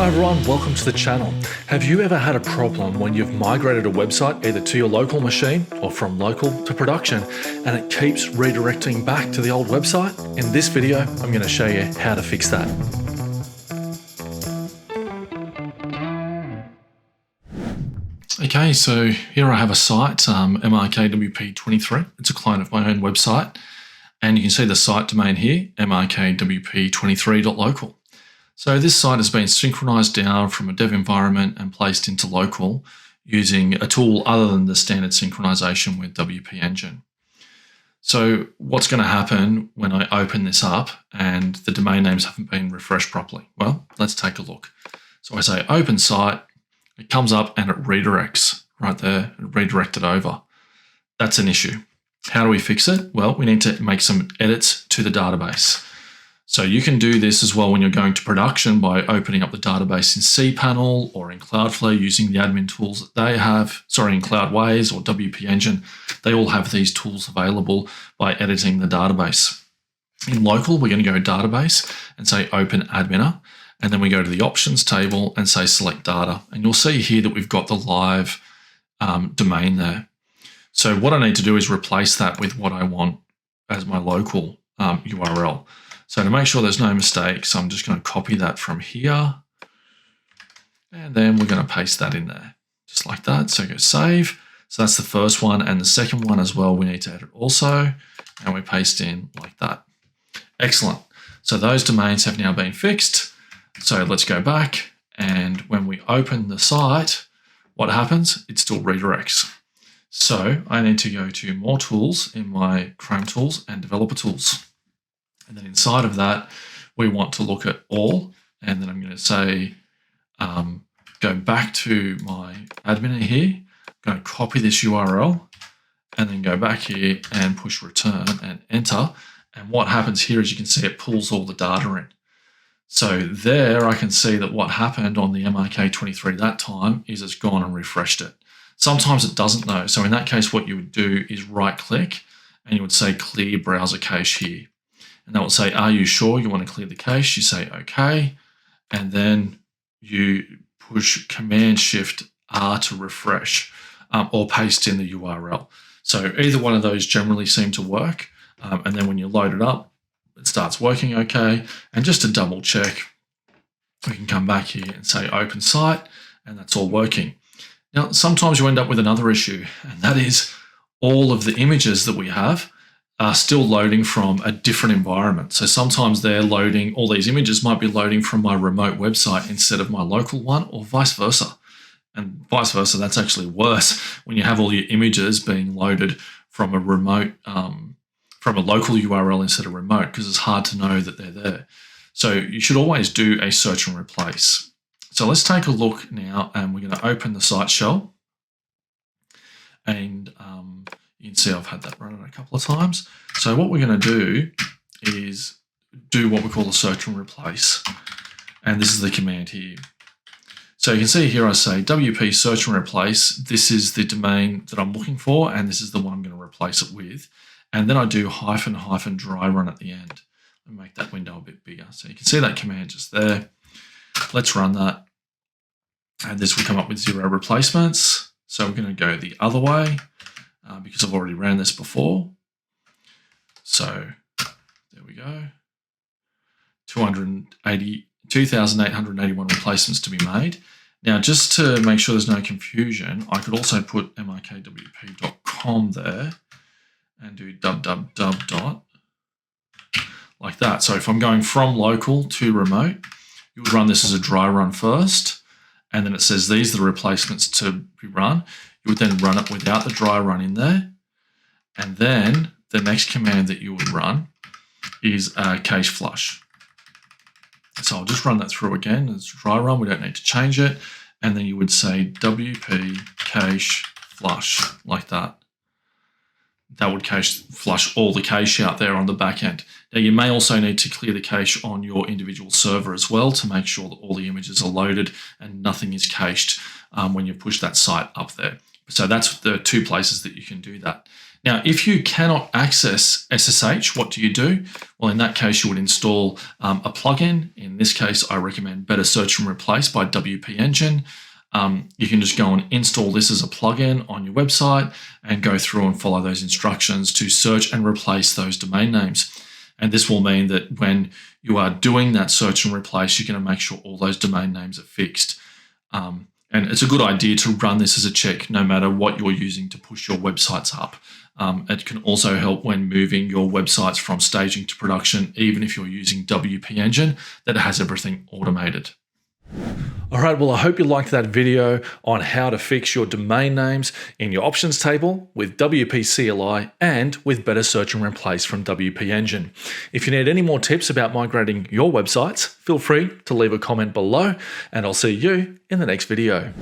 Hi everyone, welcome to the channel. Have you ever had a problem when you've migrated a website either to your local machine or from local to production and it keeps redirecting back to the old website? In this video, I'm going to show you how to fix that. Okay, so here I have a site, MRKWP23. It's a clone of my own website. And you can see the site domain here, mrkwp23.local. So this site has been synchronized down from a dev environment and placed into local using a tool other than the standard synchronization with WP Engine. So what's going to happen when I open this up and the domain names haven't been refreshed properly? Well, let's take a look. So I say open site, it comes up and it redirects right there, it redirected over. That's an issue. How do we fix it? Well, we need to make some edits to the database. So you can do this as well when you're going to production by opening up the database in cPanel or in Cloudflare using the admin tools that they have, in Cloudways or WP Engine. They all have these tools available by editing the database. In local, we're going to go database and say open adminer. And then we go to the options table and say select data. And you'll see here that we've got the live domain there. So what I need to do is replace that with what I want as my local URL. So to make sure there's no mistakes, I'm just going to copy that from here. And then we're going to paste that in there, just like that. So go save. So that's the first one. And the second one as well, we need to edit also. And we paste in like that. Excellent. So those domains have now been fixed. So let's go back. And when we open the site, what happens? It still redirects. So I need to go to more tools in my Chrome tools and developer tools. And then inside of that, we want to look at all. And then I'm going to say, go back to my admin here, I'm going to copy this URL and then go back here and push return and enter. And what happens here is you can see it pulls all the data in. So there I can see that what happened on the MRK23 that time is it's gone and refreshed it. Sometimes it doesn't though. So in that case, what you would do is right click and you would say clear browser cache here. And that will say, are you sure you want to clear the cache? You say, okay. And then you push Command-Shift-R to refresh or paste in the URL. So either one of those generally seem to work. And then when you load it up, it starts working okay. And just to double check, we can come back here and say open site, and that's all working. Now, sometimes you end up with another issue, and that is all of the images that we have are still loading from a different environment. So sometimes they're loading, all these images might be loading from my remote website instead of my local one, or vice versa. And vice versa, that's actually worse when you have all your images being loaded from a remote, from a local URL instead of remote, because it's hard to know that they're there. So you should always do a search and replace. So let's take a look now, and we're going to open the site shell. And you can see I've had that running a couple of times. So what we're going to do is do what we call a search and replace. And this is the command here. So you can see here I say WP search and replace. This is the domain that I'm looking for, and this is the one I'm going to replace it with. And then I do -- dry run at the end and make that window a bit bigger. So you can see that command just there. Let's run that. And this will come up with 0 replacements. So we're going to go the other way because I've already ran this before. So there we go. 2,881 replacements to be made. Now, just to make sure there's no confusion, I could also put mrkwp.com there and do www. Like that. So if I'm going from local to remote, you would run this as a dry run first. And then it says these are the replacements to be run. You would then run it without the dry run in there. And then the next command that you would run is cache flush. So I'll just run that through again. It's dry run. We don't need to change it. And then you would say WP cache flush like that. That would cache flush all the cache out there on the back end. Now you may also need to clear the cache on your individual server as well to make sure that all the images are loaded and nothing is cached when you push that site up there. So that's the two places that you can do that. Now, if you cannot access SSH, what do? Well, in that case, you would install a plugin. In this case, I recommend Better Search and Replace by WP Engine. You can just go and install this as a plugin on your website and go through and follow those instructions to search and replace those domain names. And this will mean that when you are doing that search and replace, you're going to make sure all those domain names are fixed. And it's a good idea to run this as a check no matter what you're using to push your websites up. It can also help when moving your websites from staging to production, even if you're using WP Engine that has everything automated. All right, well, I hope you liked that video on how to fix your domain names in your options table with WP CLI and with Better Search and Replace from WP Engine. If you need any more tips about migrating your websites, feel free to leave a comment below, and I'll see you in the next video.